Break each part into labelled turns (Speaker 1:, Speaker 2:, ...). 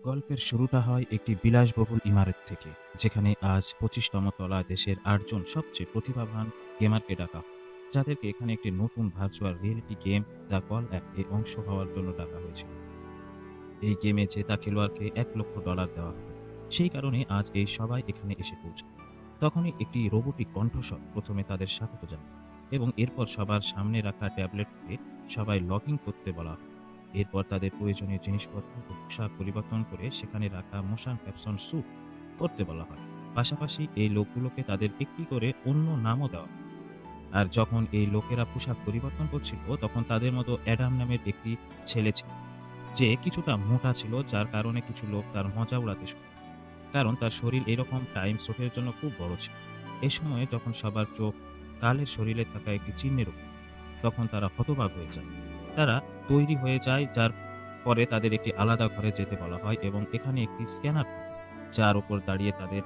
Speaker 1: গল্পের শুরুটা হয় একটি বিলাসবহুল ইমারত থেকে, যেখানে আজ 25তম তলায় দেশের 8জন সবচেয়ে প্রতিভাবান গেমারকে ডাকা হয়, যাদেরকে এখানে একটি নতুন virtual reality game the call অ্যাপে অংশ হওয়ার জন্য ডাকা হয়েছিল। এই গেমে জেতা খেলোয়াড়কে $1,00,000 দেওয়া হবে। সেই কারণে আজ এই সবাই এখানে এসে পৌঁছায়। তখনই একটি রোবোটিক কণ্ঠস্বর প্রথমে তাদের স্বাগত জানায় এবং এরপর সবার সামনে রাখা ট্যাবলেটকে সবাই লগ ইন করতে বলা হয়। এরপর তাদের প্রয়োজনীয় জিনিসপত্র ও পোশাক পরিবর্তন করে সেখানে রাখা মোশন ক্যাপশন স্যুট পরতে বলা হয়। পাশাপাশি এই লোকগুলোকে তাদের একটি করে অন্য নামও দেওয়া হয়। আর যখন এই লোকেরা পোশাক পরিবর্তন করছিল, তখন তাদের মতো অ্যাডাম নামের একটি ছেলে ছিল, যে কিছুটা মোটা ছিল, যার কারণে কিছু লোক তার মজা উড়াতে শুরু করে। কারণ তার শরীর এরকম টাইম স্রোতের জন্য খুব বড় ছিল। এ সময়ে যখন সবার চোখ কালের শরীরে থাকা একটি চিহ্নের উপর, তখন তারা হতবাক হয়ে যায়। তারা তৈরি হয়ে যায়, যার পরে তাদের একটি আলাদা ঘরে যেতে বলা হয় এবং এখানে একটি স্ক্যানার থাকে, যার উপর দাঁড়িয়ে তাদের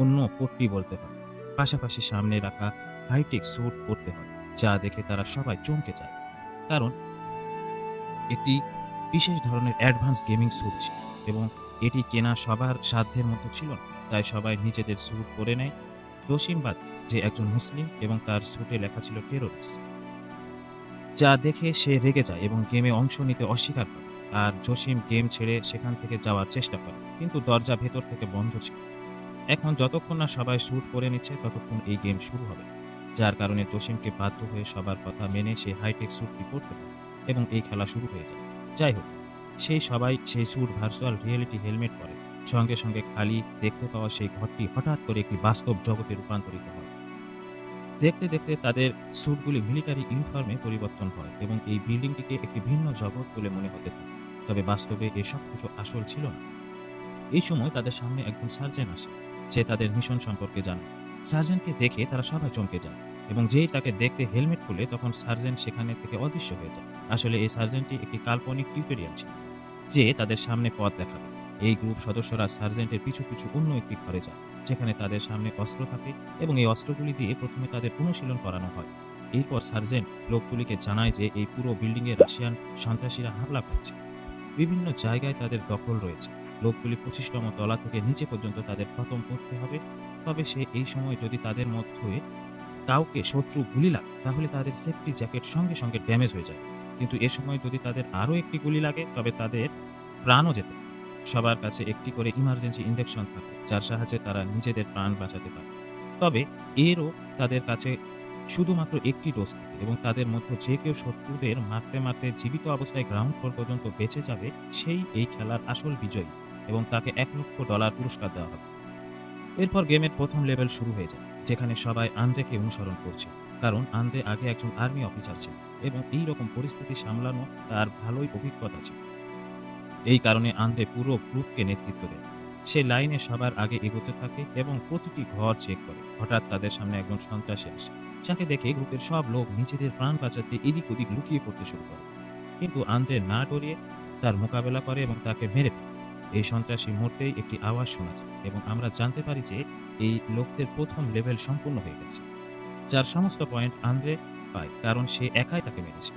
Speaker 1: অন্য কোডটি বলতে হয়। পাশাপাশি সামনে রাখা হাইটেক স্যুট পরতে হয়, যা দেখে তারা সবাই চমকে যায়। কারণ একটি বিশেষ ধরনের অ্যাডভান্স গেমিং স্যুট ছিল এবং এটি কেনা সবার সাধ্যের মতো ছিল না। তাই সবাই নিজেদের স্যুট পরে নেয়। জসিম বাদ, যে একজন মুসলিম, এবং তার স্যুটে লেখা ছিল টেরোরিস্ট, যা দেখে সে রেগে যায় এবং গেমে অংশ নিতে অস্বীকার করে। আর জসিম গেম ছেড়ে সেখান থেকে যাওয়ার চেষ্টা করে, কিন্তু দরজা ভেতর থেকে বন্ধ ছিল। এখন যতক্ষণ না সবাই স্যুট পরে নিচ্ছে, ততক্ষণ এই গেম শুরু হবে। যার কারণে জসিমকে বাধ্য হয়ে সবার কথা মেনে সে হাইটেক স্যুটটি পরতে পারে এবং এই খেলা শুরু হয়ে যায়। যাই হোক, সবাই সেই স্যুট ভার্চুয়াল রিয়েলিটি হেলমেট পরে। সঙ্গে সঙ্গে খালি দেখতে পাওয়া সেই ঘরটি হঠাৎ করে একটি বাস্তব জগতে রূপান্তরিত হয়। দেখতে দেখতে তাদের স্যুটগুলি মিলিটারি ইউনিফর্মে পরিবর্তন হয় এবং এই বিল্ডিংটিকে একটি ভিন্ন জগৎ বলে মনে হতে থাকে। তবে বাস্তবে এসব কিছু আসল ছিল না। এই সময় তাদের সামনে একজন সার্জেন্ট আসে, যে তাদের মিশন সম্পর্কে জানায়। সার্জেন্টকে দেখে তারা সবাই চমকে যায় এবং যেই তাকে দেখতে হেলমেট খুলে, তখন সার্জেন্ট সেখানে থেকে অদৃশ্য হয়ে যায়। আসলে এই সার্জেন্টটি একটি কাল্পনিক টিউটোরিয়াল ছিল, যে তাদের সামনে পথ দেখাবে। এই গ্রুপ সদস্যরা সার্জেন্টের পিছু পিছু অন্য একটি ঘরে যায়, যেখানে তাদের সামনে অস্ত্র থাকে এবং এই অস্ত্রগুলি দিয়ে প্রথমে তাদের অনুশীলন করানো হয়। এরপর সার্জেন্ট লোকগুলিকে জানায় যে এই পুরো বিল্ডিংয়ে রাশিয়ান সন্ত্রাসীরা হামলা করছে। বিভিন্ন জায়গায় তাদের দখল রয়েছে। লোকগুলি 25তম তলা থেকে নিচে পর্যন্ত তাদের খতম করতে হবে। তবে সে এই সময় যদি তাদের মধ্যে কাউকে শত্রু গুলি লাগে, তাহলে তাদের সেফটি জ্যাকেট সঙ্গে সঙ্গে ড্যামেজ হয়ে যাবে। কিন্তু এ সময় যদি তাদের আরো একটি গুলি লাগে, তবে তাদের প্রাণও যেতে পারে। সবার কাছে একটি করে ইমার্জেন্সি ইনজেকশন থাকে, যার সাহায্যে তারা নিজেদের প্রাণ বাঁচাতে পারে। তবে এরও তাদের কাছে শুধুমাত্র একটি ডোজ থাকে এবং তাদের মধ্যে যে কেউ শত্রুদের মারতে মারতে জীবিত অবস্থায় গ্রাউন্ড ফ্লোর পর্যন্ত বেঁচে যাবে, সেই এই খেলার আসল বিজয়ী এবং তাকে $1,00,000 পুরস্কার দেওয়া হবে। এরপর গেমের প্রথম লেভেল শুরু হয়ে যায়, যেখানে সবাই আন্দ্রেকে অনুসরণ করছে। কারণ আন্দ্রে আগে একজন আর্মি অফিসার ছিল এবং এই রকম পরিস্থিতি সামলানো তার ভালোই অভিজ্ঞতা ছিল। এই কারণে আন্দ্রে পুরো গ্রুপকে নেতৃত্ব দেয়। সে লাইনে সবার আগে এগোতে থাকে এবং প্রতিটি ঘর চেক করে। হঠাৎ তাদের সামনে একজন সন্ত্রাসী আসে, যাকে দেখে গ্রুপের সব লোক নিজেদের প্রাণ বাঁচাতে এদিক ওদিক লুকিয়ে পড়তে শুরু করে। কিন্তু আন্দ্রে না ডরিয়ে তার মোকাবেলা করে এবং তাকে মেরে ফেলে। এই সন্ত্রাসী মরতেই একটি আওয়াজ শোনা যায় এবং আমরা জানতে পারি যে এই লোকদের প্রথম লেভেল সম্পূর্ণ হয়ে গেছে, যার সমস্ত পয়েন্ট আন্দ্রে পায়, কারণ সে একাই তাকে মেরেছে।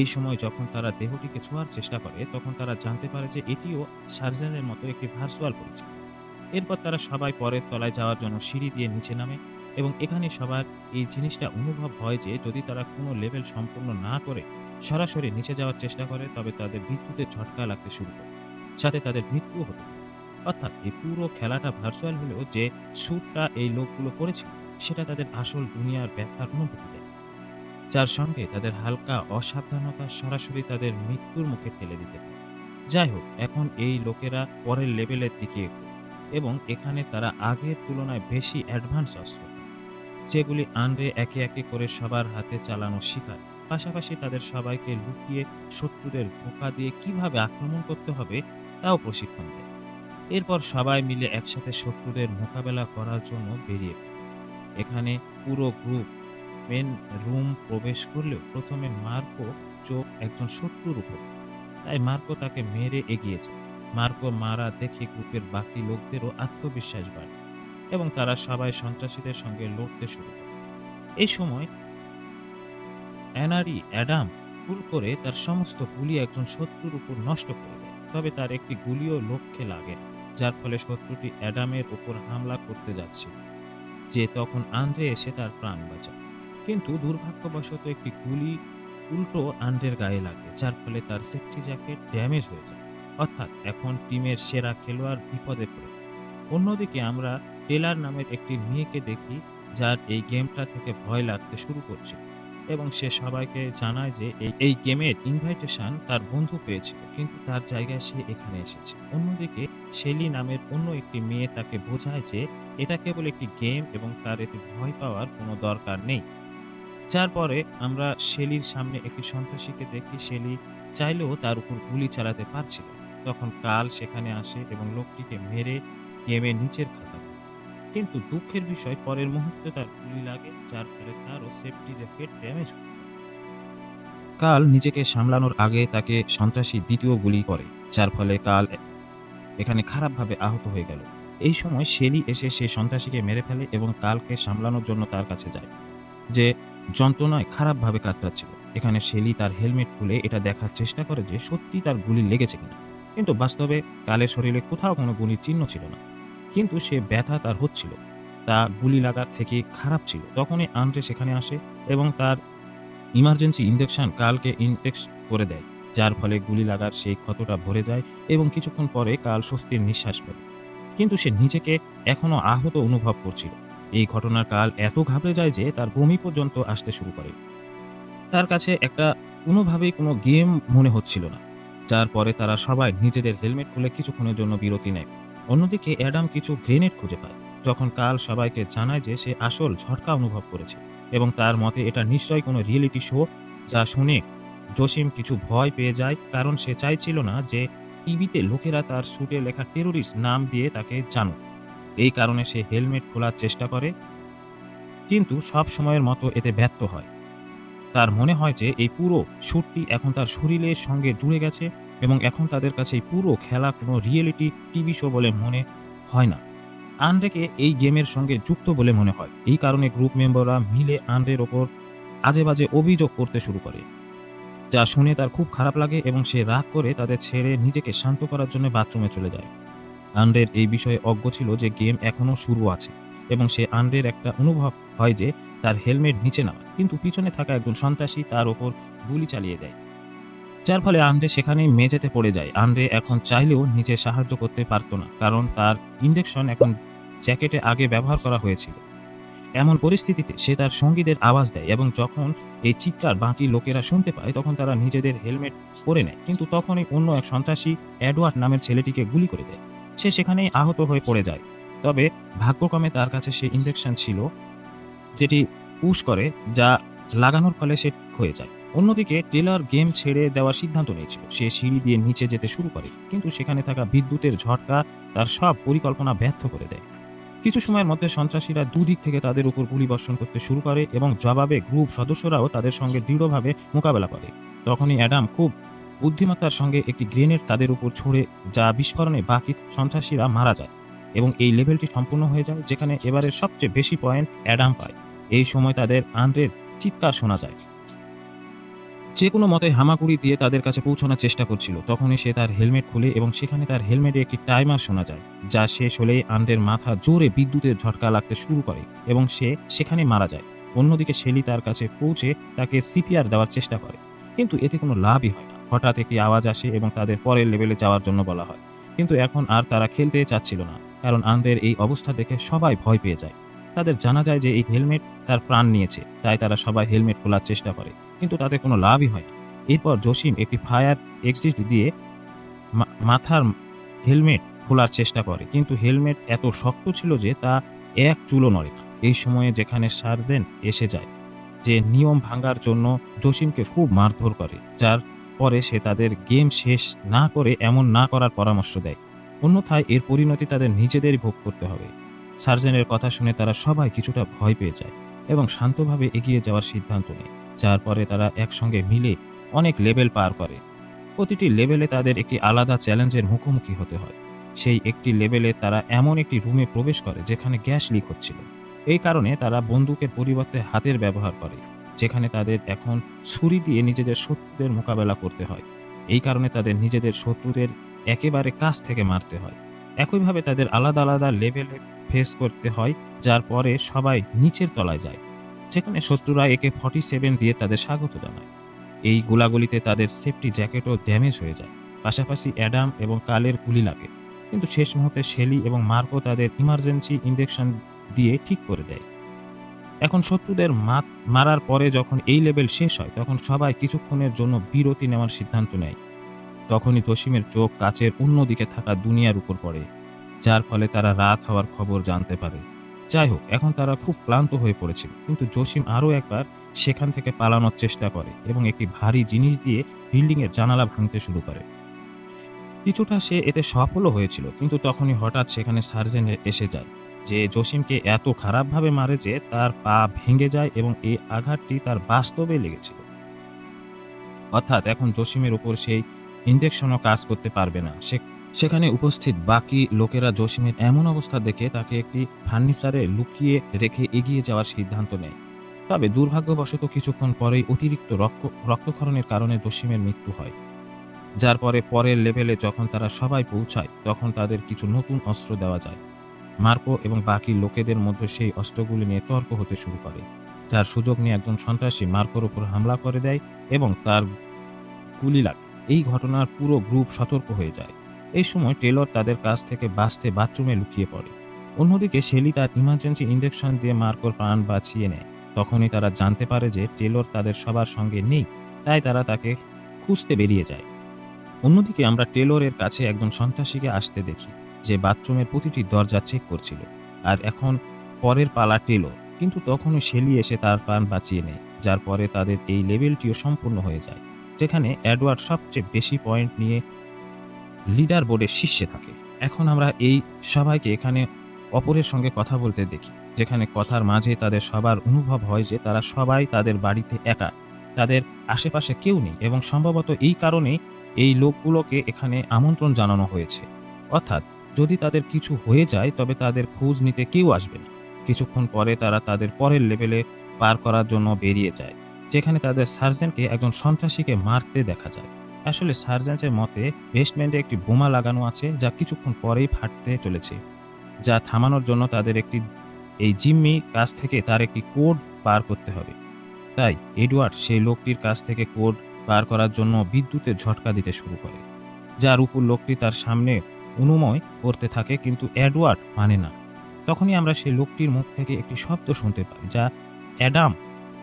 Speaker 1: এই সময় যখন তারা দেহটিকে ছোঁয়ার চেষ্টা করে, তখন তারা জানতে পারে যে এটিও সার্জেনের মতো একটি ভার্চুয়াল পরিচয়। এরপর তারা সবাই পরের তলায় যাওয়ার জন্য সিঁড়ি দিয়ে নিচে নামে এবং এখানে সবার এই জিনিসটা অনুভব হয় যে যদি তারা কোনো লেভেল সম্পূর্ণ না করে সরাসরি নিচে যাওয়ার চেষ্টা করে, তবে তাদের বিদ্যুতের ঝটকা লাগতে শুরু করে, সাথে তাদের মৃত্যুও হতে পারে। অর্থাৎ এই পুরো খেলাটা ভার্চুয়াল হলেও যে স্যুটটা এই লোকগুলো করেছিল, সেটা তাদের আসল দুনিয়ার ব্যথার অনুভূতি দেয়, যার সঙ্গে তাদের হালকা অসাবধানতা সরাসরি তাদের মৃত্যুর মুখে ঠেলে দিতে পারে। যাই হোক, এখন এই লোকেরা পরের লেভেলের দিকে এগোয় এবং এখানে তারা আগের তুলনায় বেশি অ্যাডভান্স অস্ত্র পায়, যেগুলি আন্দ্রে একে একে করে সবার হাতে চালানো শিখায়। পাশাপাশি তাদের সবাইকে লুকিয়ে শত্রুদের ধোঁকা দিয়ে কিভাবে আক্রমণ করতে হবে তাও প্রশিক্ষণ দেয়। এরপর সবাই মিলে একসাথে শত্রুদের মোকাবেলা করার জন্য বেরিয়ে পড়ে। এখানে পুরো গ্রুপ মেন রুম প্রবেশ করলেও প্রথমে মার্কো চোখ একজন শত্রুর উপর, তাই মার্কো তাকে মেরে এগিয়ে যায়। মার্কো মারা দেখে গ্রুপের বাকি লোকদেরও আত্মবিশ্বাস বাড়ে এবং তারা সবাই সন্ত্রাসীদের সঙ্গে লড়তে শুরু করে। এই সময় অ্যাডাম ভুল করে তার সমস্ত গুলি একজন শত্রুর উপর নষ্ট করে দেয় তবে তার একটি গুলিও লক্ষ্যে লাগে না, যার ফলে শত্রুটি অ্যাডামের উপর হামলা করতে যাচ্ছিল, যে তখন আন্দ্রে এসে তার প্রাণ বাঁচায়। কিন্তু দুর্ভাগ্যবশত একটি গুলি উল্টো আন্দ্রের গায়ে লাগে, যার ফলে তার সেফটি জ্যাকেট ড্যামেজ হয়ে যায়। অর্থাৎ এখন টিমের সেরা খেলোয়াড় বিপদে পড়ে। অন্যদিকে আমরা টেলার নামের একটি মেয়েকে দেখি, যার এই গেমটা থেকে ভয় লাগতে শুরু করছিল এবং সে সবাইকে জানায় যে এই গেমের ইনভাইটেশন তার বন্ধু পেয়েছিল, কিন্তু তার জায়গায় সে এখানে এসেছে। অন্যদিকে শেলি নামের অন্য একটি মেয়ে তাকে বোঝায় যে এটা কেবল একটি গেম এবং তার এতে ভয় পাওয়ার কোনো দরকার নেই। যার পরে আমরা শেলির সামনে একটি সন্ত্রাসীকে দেখি। শেলি চাইলেও তার উপর গুলি চালাতে পারছিল না। তখন কাল সেখানে আসে এবং লোকটিকে মেরে গেমের নিচের খাতা দেয়। কিন্তু দুঃখের বিষয়, পরের মুহূর্তে তার গুলি লাগে, যার ফলে তারও সেফটি জ্যাকেট ড্যামেজ হয়ে যায়। কাল নিজেকে সামলানোর আগে তাকে সন্ত্রাসী দ্বিতীয় গুলি করে, যার ফলে কাল এখানে খারাপভাবে আহত হয়ে গেল। এই সময় শেলি এসে সে সন্ত্রাসীকে মেরে ফেলে এবং কালকে সামলানোর জন্য তার কাছে যায়, যে যন্ত্রণায় খারাপভাবে কাতরাচ্ছিল। এখানে শেলি তার হেলমেট খুলে এটা দেখার চেষ্টা করে যে সত্যি তার গুলি লেগেছে কিনা, কিন্তু বাস্তবে কালের শরীরে কোথাও কোনো গুলির চিহ্ন ছিল না। কিন্তু সে ব্যথা তার হচ্ছিল, তা গুলি লাগার থেকে খারাপ ছিল। তখনই আন্দ্রে সেখানে আসে এবং তার ইমার্জেন্সি ইনজেকশন কালকে ইনটেক্স করে দেয়, যার ফলে গুলি লাগার সেই ক্ষতটা ভরে যায় এবং কিছুক্ষণ পরে কাল স্বস্তির নিঃশ্বাস ফেলে। কিন্তু সে নিজেকে এখনো আহত অনুভব করছিল। এই ঘটনার কাল এত ঘাবড়ে যায় যে তার বমি পর্যন্ত আসতে শুরু করে। তার কাছে একটা কোনোভাবেই কোনো গেম মনে হচ্ছিল না। যার পরে তারা সবাই নিজেদের হেলমেট খুলে কিছুক্ষণের জন্য বিরতি নেয়। অন্যদিকে অ্যাডাম কিছু গ্রেনেড খুঁজে পায়, যখন কাল সবাইকে জানায় যে সে আসল ঝটকা অনুভব করেছে এবং তার মতে এটা নিশ্চয়ই কোনো রিয়েলিটি শো। যা শুনে জসিম কিছু ভয় পেয়ে যায়, কারণ সে চাইছিল না যে টিভিতে লোকেরা তার স্যুটে লেখা টেরোরিস্ট নাম দিয়ে তাকে জানুক। এই কারণে সে হেলমেট খোলার চেষ্টা করে, কিন্তু সব সময়ের মতো এতে ব্যর্থ হয়। তার মনে হয় যে এই পুরো শ্যুটটি এখন তার শরীরের সঙ্গে জুড়ে গেছে এবং এখন তাদের কাছে এই পুরো খেলা কোনো রিয়েলিটি টিভি শো বলে মনে হয় না। আন্দ্রেকে এই গেমের সঙ্গে যুক্ত বলে মনে হয়। এই কারণে গ্রুপ মেম্বাররা মিলে আন্দ্রের ওপর আজেবাজে অভিযোগ করতে শুরু করে, যা শুনে তার খুব খারাপ লাগে এবং সে রাগ করে তাদের ছেড়ে নিজেকে শান্ত করার জন্য বাথরুমে চলে যায়। আন্দ্রের এই বিষয়ে অজ্ঞ ছিল যে গেম এখনো শুরু আছে এবং সে আন্দ্রের একটা অনুভব হয় যে তার হেলমেট নিচে নামা, কিন্তু পিছনে থাকা একজন সন্ত্রাসী তার ওপর গুলি চালিয়ে দেয়, যার ফলে আন্দ্রে সেখানেই মেঝেতে পড়ে যায়। আন্দ্রে এখন চাইলেও নিজে সাহায্য করতে পারত না, কারণ তার ইনজেকশন এখন জ্যাকেটে আগে ব্যবহার করা হয়েছিল। এমন পরিস্থিতিতে সে তার সঙ্গীদের আওয়াজ দেয় এবং যখন এই চিৎকার বাকি লোকেরা শুনতে পায় তখন তারা নিজেদের হেলমেট পরে নেয়, কিন্তু তখনই অন্য এক সন্ত্রাসী এডওয়ার্ড নামের ছেলেটিকে গুলি করে দেয়। সে সেখানেই আহত হয়ে পড়ে যায়। তবে ভাগ্যক্রমে তার কাছে সে ইনজেকশন ছিল, যেটি পুশ করে, যা লাগানোর ফলে সে ঠিক হয়ে যায়। অন্যদিকে টেলর গেম ছেড়ে দেওয়ার সিদ্ধান্ত নিয়েছিল। সে সিঁড়ি দিয়ে নিচে যেতে শুরু করে, কিন্তু সেখানে থাকা বিদ্যুতের ঝটকা তার সব পরিকল্পনা ব্যর্থ করে দেয়। কিছু সময়ের মধ্যে সন্ত্রাসীরা দুদিক থেকে তাদের উপর গুলি বর্ষণ করতে শুরু করে এবং জবাবে গ্রুপ সদস্যরাও তাদের সঙ্গে দৃঢ়ভাবে মোকাবেলা করে। তখনই অ্যাডাম খুব বুদ্ধিমত্তার সঙ্গে একটি গ্রেনেড তাদের উপর ছোড়ে, যা বিস্ফোরণে বাকি সন্ত্রাসীরা মারা যায় এবং এই লেভেলটি সম্পূর্ণ হয়ে যায়, যেখানে এবারের সবচেয়ে বেশি পয়েন্ট অ্যাডাম পায়। এই সময় তাদের আন্দ্রের চিৎকার শোনা যায়, যে কোনো মতে হামাগুড়ি দিয়ে তাদের কাছে পৌঁছানোর চেষ্টা করছিল। তখনই সে তার হেলমেট খুলে এবং সেখানে তার হেলমেটে একটি টাইমার শোনা যায়, যা শেষ হলেই আন্দ্রের মাথা জোরে বিদ্যুতের ঝটকা লাগতে শুরু করে এবং সে সেখানে মারা যায়। অন্যদিকে শেলি তার কাছে পৌঁছে তাকে সিপিআর দেওয়ার চেষ্টা করে, কিন্তু এতে কোনো লাভই হয় না। হঠাৎ একটি আওয়াজ আসে এবং তাদের পরের লেভেলে যাওয়ার জন্য বলা হয়, কিন্তু এখন আর তারা খেলতে চাচ্ছিল না, কারণ আন্দ্রের এই অবস্থা দেখে সবাই ভয় পেয়ে যায়। তাদের জানা যায় যে এই হেলমেট তার প্রাণ নিয়েছে, তাই তারা সবাই হেলমেট খোলার চেষ্টা করে, কিন্তু তাতে কোনো লাভই হয় না। এরপর জসিম একটি ফায়ার এক্সিট দিয়ে মাথার হেলমেট খোলার চেষ্টা করে, কিন্তু হেলমেট এত শক্ত ছিল যে তা এক চুলও নড়ে না। এই সময়ে যেখানে সার্জেন্ট এসে যায়, যে নিয়ম ভাঙার জন্য জসিমকে খুব মারধর করে, যার পরে সে তাদের গেম শেষ না করে এমন না করার পরামর্শ দেয়, অন্যথায় এর পরিণতি তাদের নিজেদেরই ভোগ করতে হবে। সার্জেন্টের কথা শুনে তারা সবাই কিছুটা ভয় পেয়ে যায় এবং শান্তভাবে এগিয়ে যাওয়ার সিদ্ধান্ত নেয়, যার পরে তারা একসঙ্গে মিলে অনেক লেভেল পার করে। প্রতিটি লেভেলে তাদের একটি আলাদা চ্যালেঞ্জের মুখোমুখি হতে হয়। সেই একটি লেভেলে তারা এমন একটি রুমে প্রবেশ করে যেখানে গ্যাস লিক হচ্ছিল। এই কারণে তারা বন্দুকের পরিবর্তে হাতের ব্যবহার করে, যেখানে তাদের এখন ছুরি দিয়ে নিজেদের শত্রুদের মোকাবেলা করতে হয়। এই কারণে তাদের নিজেদের শত্রুদের একেবারে কাছ থেকে মারতে হয়। একইভাবে তাদের আলাদা আলাদা লেভেলে ফেস করতে হয়, যার পরে সবাই নিচের তলায় যায়, যেখানে শত্রুরা AK-47 দিয়ে তাদের স্বাগত জানায়। এই গোলাগুলিতে তাদের সেফটি জ্যাকেটও ড্যামেজ হয়ে যায়। পাশাপাশি অ্যাডাম এবং কালের গুলি লাগে, কিন্তু শেষ মুহূর্তে শেলি এবং মার্কো তাদের ইমার্জেন্সি ইনজেকশন দিয়ে ঠিক করে দেয়। এখন শত্রুদের মারার পরে যখন এই লেভেল শেষ হয়, তখন সবাই কিছুক্ষণের জন্য বিরতি নেওয়ার সিদ্ধান্ত নেয়। তখনই জসিমের চোখ কাচের অন্যদিকে থাকা দুনিয়ার উপর পড়ে, যার ফলে তারা রাত হওয়ার খবর জানতে পারে। যাই হোক, এখন তারা খুব ক্লান্ত হয়ে পড়েছিল, কিন্তু জসিম আরও একবার সেখান থেকে পালানোর চেষ্টা করে এবং একটি ভারী জিনিস দিয়ে বিল্ডিংয়ের জানালা ভাঙতে শুরু করে। কিছুটা সে এতে সফলও হয়েছিল, কিন্তু তখনই হঠাৎ সেখানে সার্জেন্ট এসে যায়, যে জসিমকে এত খারাপভাবে মারে যে তার পা ভেঙে যায় এবং এই আঘাতটি তার বাস্তবে লেগেছিল। অর্থাৎ এখন জসিমের উপর সেই ইনজেকশনও কাজ করতে পারবে না। সেখানে উপস্থিত বাকি লোকেরা জসিমের এমন অবস্থা দেখে তাকে একটি ফার্নিচারে লুকিয়ে রেখে এগিয়ে যাওয়ার সিদ্ধান্ত নেয়। তবে দুর্ভাগ্যবশত কিছুক্ষণ পরেই অতিরিক্ত রক্তক্ষরণের কারণে জসিমের মৃত্যু হয়। যার পরের লেভেলে যখন তারা সবাই পৌঁছায়, তখন তাদের কিছু নতুন অস্ত্র দেওয়া যায়। মার্কো এবং বাকি লোকেদের মধ্যে সেই অস্ত্রগুলি নিয়ে তর্ক হতে শুরু করে, যার সুযোগ নিয়ে একজন সন্ত্রাসী মার্কোর উপর হামলা করে দেয় এবং তার গুলি লাগে। এই ঘটনার পুরো গ্রুপ সতর্ক হয়ে যায়। এই সময় টেলর তাদের কাছ থেকে বাঁচতে বাথরুমে লুকিয়ে পড়ে। অন্যদিকে শেলি তার ইমার্জেন্সি ইনজেকশন দিয়ে মার্কোর প্রাণ বাঁচিয়ে নেয়। তখনই তারা জানতে পারে যে টেলর তাদের সবার সঙ্গে নেই, তাই তারা তাকে খুঁজতে বেরিয়ে যায়। অন্যদিকে আমরা টেলরের কাছে একজন সন্ত্রাসীকে আসতে দেখি, যে বাথরুমের প্রতিটি দরজা চেক করছিল। আর এখন পরের পালা টেলর, কিন্তু তখনই শেলি এসে তার প্রাণ বাঁচিয়ে নেয়, যার পরে তাদের এই লেভেলটিও সম্পূর্ণ হয়ে যায়, যেখানে এডওয়ার্ড সবচেয়ে বেশি পয়েন্ট নিয়ে লিডার বোর্ডের শীর্ষে থাকে। এখন আমরা এই সবাইকে এখানে অপরের সঙ্গে কথা বলতে দেখি, যেখানে কথার মাঝে তাদের সবার অনুভব হয় যে তারা সবাই তাদের বাড়িতে একা, তাদের আশেপাশে কেউ নেই এবং সম্ভবত এই কারণেই এই লোকগুলোকে এখানে আমন্ত্রণ জানানো হয়েছে। অর্থাৎ যদি তাদের কিছু হয়ে যায় তবে তাদের খোঁজ নিতে কেউ আসবে না। কিছুক্ষণ পরে তারা তাদের পরের লেভেলে পার করার জন্য বেরিয়ে যায়, যেখানে তাদের সার্জেন্টকে একজন সন্ত্রাসীকে মারতে দেখা যায়। আসলে সার্জেন্টের মতে বেসমেন্টে একটি বোমা লাগানো আছে, যা কিছুক্ষণ পরেই ফাটতে চলেছে, যা থামানোর জন্য তাদের এই জিম্মি কাছ থেকে তার একটি কোড পার করতে হবে। তাই এডওয়ার্ড সেই লোকটির কাছ থেকে কোড পার করার জন্য বিদ্যুতের ঝটকা দিতে শুরু করে, যার উপর লোকটি তার সামনে অনুময় করতে থাকে, কিন্তু এডওয়ার্ড মানে না। তখনই আমরা সেই লোকটির মুখ থেকে একটি শব্দ শুনতে পাই, যা অ্যাডাম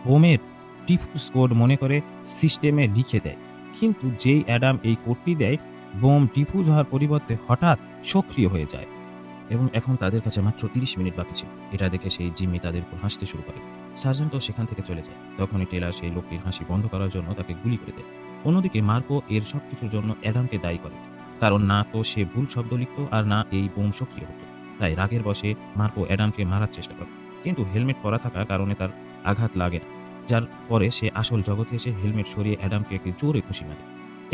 Speaker 1: বোমের ডিফিউজ কোড মনে করে সিস্টেমে লিখে দেয়। কিন্তু যেই অ্যাডাম এই কোডটি দেয়, বোম ডিফিউজ হওয়ার পরিবর্তে হঠাৎ সক্রিয় হয়ে যায় এবং এখন তাদের কাছে মাত্র 30 মিনিট বাকি ছিল। এটা দেখে সেই জিম্মি তাদের উপর হাসতে শুরু করে। সার্জেন্টও সেখান থেকে চলে যায়। তখনই টেলর সেই লোকটির হাসি বন্ধ করার জন্য তাকে গুলি করে দেয়। অন্যদিকে মার্কো এর সবকিছুর জন্য অ্যাডামকে দায়ী করে, কারণ না তো সে ভুল শব্দ লিখত আর না এই বোম সক্রিয় হতো। তাই রাগের বশে মার্কো অ্যাডামকে মারার চেষ্টা করে, কিন্তু হেলমেট পরা থাকার কারণে তার আঘাত লাগে না। যার পরে সে আসল জগতে এসে হেলমেট সরিয়ে অ্যাডামকে একটি জোরে ঘুষি মারে।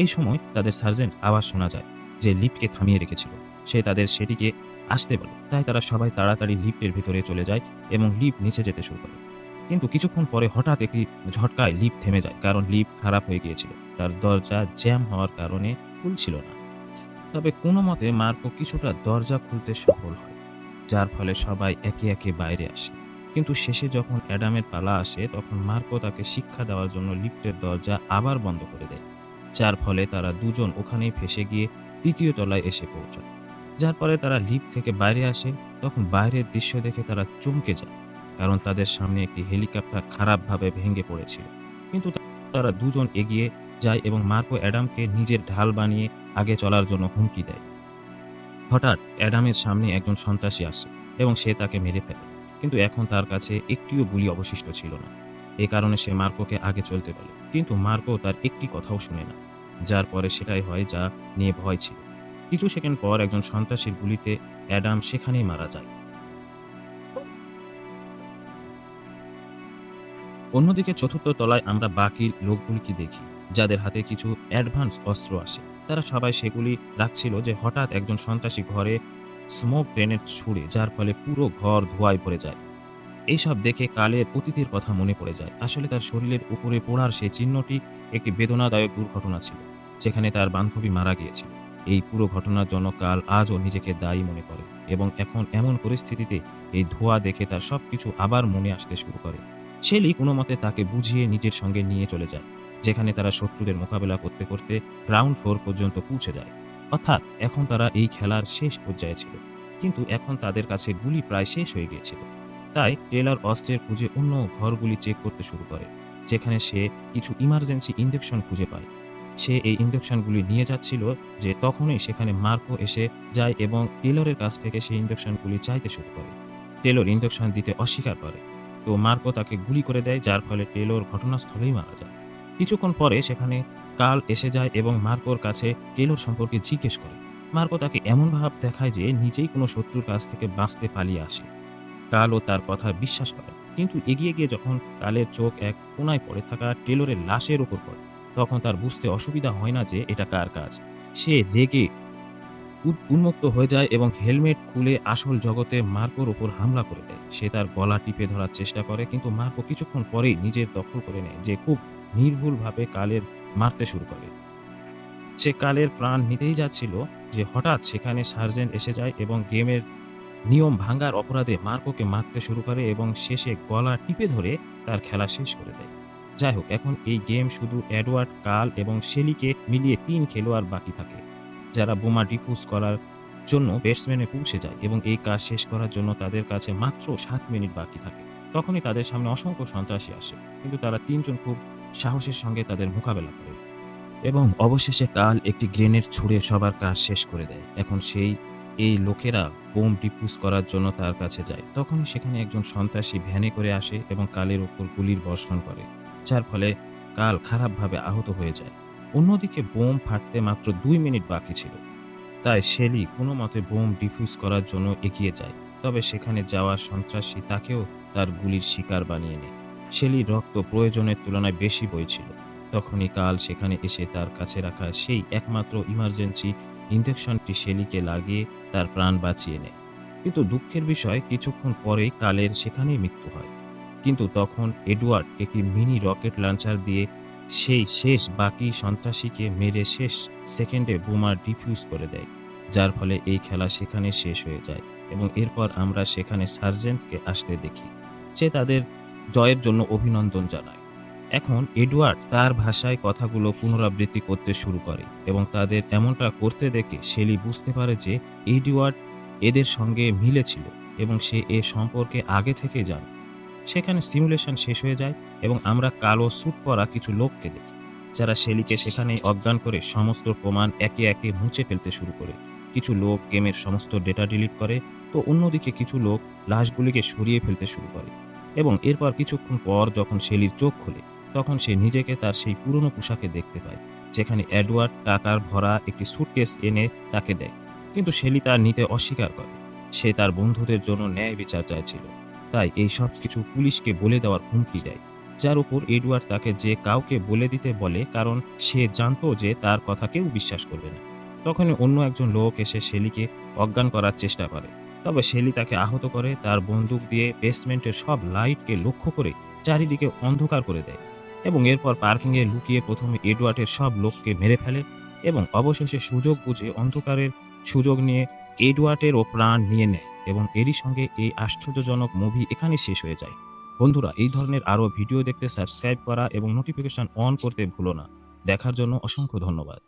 Speaker 1: এই সময় তাদের সার্জেন্ট আওয়াজ শোনা যায়, যে লিফটকে থামিয়ে রেখেছিল। সে তাদের সেটিকে আসতে বলে, তাই তারা সবাই তাড়াতাড়ি লিফটের ভিতরে চলে যায় এবং লিফট নিচে যেতে শুরু করে। কিন্তু কিছুক্ষণ পরে হঠাৎ একটি ঝটকায় লিফট থেমে যায়, কারণ লিফট খারাপ হয়ে গিয়েছিল। তার দরজা জ্যাম হওয়ার কারণে খুলছিল না। তবে কোনো মতে মার্কো কিছুটা দরজা খুলতে সফল হয়, যার ফলে সবাই একে একে বাইরে আসে। কিন্তু শেষে যখন অ্যাডামের পালা আসে, তখন মার্কো তাকে শিক্ষা দেওয়ার জন্য লিফটের দরজা আবার বন্ধ করে দেয়, যার ফলে তারা দুজন ওখানেই ফেঁসে গিয়ে ৩য় তলায় এসে পৌঁছায়। যার পরে তারা লিফট থেকে বাইরে আসে, তখন বাইরের দৃশ্য দেখে তারা চমকে যায়, কারণ তাদের সামনে একটি হেলিকপ্টার খারাপভাবে ভেঙে পড়েছিল। কিন্তু তারা দুজন এগিয়ে যায় এবং মার্কো অ্যাডামকে নিজের ঢাল বানিয়ে আগে চলার জন্য হুমকি দেয়। হঠাৎ অ্যাডামের সামনে একজন সন্ত্রাসী আসে এবং সে তাকে মেরে ফেলে, কিন্তু এখন তার কাছে একটিও গুলি অবশিষ্ট ছিল না। এ কারণে সে মার্কোকে আগে চলতে বলে, কিন্তু মার্কো তার একটি কথাও শুনে না। যার পরে সেটাই হয় যা নিয়ে ভয় ছিল। কিছু সেকেন্ড পর একজন সন্ত্রাসীর গুলিতে অ্যাডাম সেখানেই মারা যায়। অন্যদিকে চতুর্থ তলায় আমরা বাকি লোকগুলিকে দেখি, যাদের হাতে কিছু অ্যাডভান্স অস্ত্র আসে। তারা সবাই সেগুলি রাখছিল যে হঠাৎ একজন সন্ত্রাসী ঘরে স্মোক গ্রেনেড ছুড়ে, যার ফলে পুরো ঘর ধোঁয়ায় ভরে যায়। এইসব দেখে কালের অতীতের কথা মনে পড়ে যায়। আসলে তার শরীরের উপরে পোড়ার সেই চিহ্নটি একটি বেদনাদায়ক দুর্ঘটনা ছিল, যেখানে তার বান্ধবী মারা গিয়েছিল। এই পুরো ঘটনার জন্য কাল আজও নিজেকে দায়ী মনে করে এবং এখন এমন পরিস্থিতিতে এই ধোঁয়া দেখে তার সবকিছু আবার মনে আসতে শুরু করে। শেলি কোনো মতে তাকে বুঝিয়ে নিজের সঙ্গে নিয়ে চলে যায়, যেখানে তারা শত্রুদের মোকাবেলা করতে করতে গ্রাউন্ড ফ্লোর পর্যন্ত পৌঁছে যায়। অর্থাৎ এখন তারা এই খেলার শেষ পর্যায়ে ছিল, কিন্তু এখন তাদের কাছে গুলি প্রায় শেষ হয়ে গিয়েছিল। তাই টেলর অস্ত্রের খুঁজে অন্য ঘরগুলি চেক করতে শুরু করে, যেখানে সে কিছু ইমার্জেন্সি ইনজেকশন খুঁজে পায়। সে এই ইনজেকশনগুলি নিয়ে যাচ্ছিল যে তখনই সেখানে মার্কো এসে যায় এবং টেলরের কাছ থেকে সেই ইনজেকশনগুলি চাইতে শুরু করে। টেলর ইনজেকশন দিতে অস্বীকার করে, তো মার্কো তাকে গুলি করে দেয়, যার ফলে টেলর ঘটনাস্থলেই মারা যায়। কিছুক্ষণ পরে সেখানে কার্ল এসে যায় এবং মার্কোর কাছে টেলর সম্পর্কে জিজ্ঞেস করে। মার্কো তাকে এমন ভাব দেখায় যে নিজেই কোনো শত্রুর কাছ থেকে বাঁচতে পালিয়ে আসে। কালও তার কথা বিশ্বাস করে, কিন্তু এগিয়ে গিয়ে যখন কালের চোখ এক কোনায় পড়ে থাকা টেলরের লাশের উপর পড়ে, তখন তার বুঝতে অসুবিধা হয় না যে এটা কার কাজ। সে রেগে উন্মত্ত হয়ে যায় এবং হেলমেট খুলে আসল জগতে মার্কোর ওপর হামলা করে দেয়। সে তার গলা টিপে ধরার চেষ্টা করে, কিন্তু মার্কো কিছুক্ষণ পরেই নিজের দখল করে নেয় যে খুব নির্ভুলভাবে কালের মারতে শুরু করে। সে কালের প্রাণ নিতেই যাচ্ছিল যে হঠাৎ সেখানে সার্জেন্ট এসে যায় এবং গেমের নিয়ম ভাঙার অপরাধে মার্কোকে মারতে শুরু করে এবং শেষে গলা টিপে ধরে তার খেলা শেষ করে দেয়। যাই হোক, এখন এই গেম শুধু এডওয়ার্ড, কাল এবং শেলিকে মিলিয়ে ৩ খেলোয়াড় বাকি থাকে, যারা বোমা ডিফিউজ করার জন্য বেসমেনে পৌঁছে যায় এবং এই কাজ শেষ করার জন্য তাদের কাছে মাত্র ৭ মিনিট বাকি থাকে। তখনই তাদের সামনে অসংখ্য সন্ত্রাসী আসে, কিন্তু তারা ৩ জন খুব সাহসের সঙ্গে তাদের মোকাবেলা করে এবং অবশেষে কাল একটি গ্রেনেড ছুঁড়ে সবার কাজ শেষ করে দেয়। এখন এই লোকেরা বোম ডিফিউজ করার জন্য তার কাছে যায়। তখনই সেখানে একজন সন্ত্রাসী ভ্যানে করে আসে এবং কালের উপর গুলির বর্ষণ করে, যার ফলে কাল খারাপভাবে আহত হয়ে যায়। অন্যদিকে বোম ফাটতে মাত্র ২ মিনিট বাকি ছিল, তাই শেলি কোনো মতে বোম ডিফিউজ করার জন্য এগিয়ে যায়। তবে সেখানে যাওয়া সন্ত্রাসী তাকেও তার গুলির শিকার বানিয়ে নেয়। শেলির রক্ত প্রয়োজনের তুলনায় বেশি বইছিল। তখনই কাল সেখানে এসে তার কাছে রাখা সেই একমাত্র ইমার্জেন্সি ইনজেকশনটি শেলিকে লাগিয়ে তার প্রাণ বাঁচিয়ে নেয়। কিন্তু দুঃখের বিষয়, কিছুক্ষণ পরেই কালের সেখানেই মৃত্যু হয়। কিন্তু তখন এডওয়ার্ড একটি মিনি রকেট লঞ্চার দিয়ে সেই শেষ বাকি সন্ত্রাসীকে মেরে শেষ সেকেন্ডে বোমা ডিফিউজ করে দেয়, যার ফলে এই খেলা সেখানে শেষ হয়ে যায় এবং এরপর আমরা সেখানে সার্জেন্টকে আসতে দেখি। সে তাদের জয়ের জন্য অভিনন্দন জানায়। এখন এডওয়ার্ড তার ভাষায় কথাগুলো পুনরাবৃত্তি করতে শুরু করে এবং তাদের এমনটা করতে দেখে শেলি বুঝতে পারে যে এডওয়ার্ড এদের সঙ্গে মিলেছিল এবং সে এ সম্পর্কে আগে থেকে জানে। সেখানে সিমুলেশন শেষ হয়ে যায় এবং আমরা কালো স্যুট পরা কিছু লোককে দেখি, যারা শেলিকে সেখানেই অজ্ঞান করে সমস্ত প্রমাণ একে একে মুছে ফেলতে শুরু করে। কিছু লোক গেমের সমস্ত ডেটা ডিলিট করে, তো অন্যদিকে কিছু লোক লাশগুলিকে সরিয়ে ফেলতে শুরু করে। এবং এরপর কিছুক্ষণ পর যখন শেলির চোখ খোলে, তখন সে নিজেকে তার সেই পুরনো পোশাকে দেখতে পায়, যেখানে এডওয়ার্ড টাকার ভরা একটি সুটকেস এনে তাকে দেয়। কিন্তু শেলি তা নিতে অস্বীকার করে। সে তার বন্ধুদের জন্য ন্যায় বিচার চাইছিল, তাই এই সব কিছু পুলিশকে বলে দেওয়ার হুমকি দেয়, যার উপর এডওয়ার্ড তাকে যে কাউকে বলে দিতে বলে, কারণ সে জানতো যে তার কথা কেউ বিশ্বাস করবে না। তখনই অন্য একজন লোক এসে শেলিকে অজ্ঞান করার চেষ্টা করে, তবে শেলি তাকে আহত করে তার বন্দুক দিয়ে বেসমেন্টের সব লাইটকে লক্ষ্য করে চারিদিকে অন্ধকার করে দেয় এবং এরপর পার্কিংয়ে লুকিয়ে প্রথমে এডওয়ার্ডের সব লোককে মেরে ফেলে এবং অবশেষে সুযোগ বুঝে অন্ধকারের সুযোগ নিয়ে এডওয়ার্ডেরও প্রাণ নিয়ে নেয় এবং এরই সঙ্গে এই আশ্চর্যজনক মুভি এখানে শেষ হয়ে যায়। বন্ধুরা, এই ধরনের আরও ভিডিও দেখতে সাবস্ক্রাইব করা এবং নোটিফিকেশন অন করতে ভুলো না। দেখার জন্য অসংখ্য ধন্যবাদ।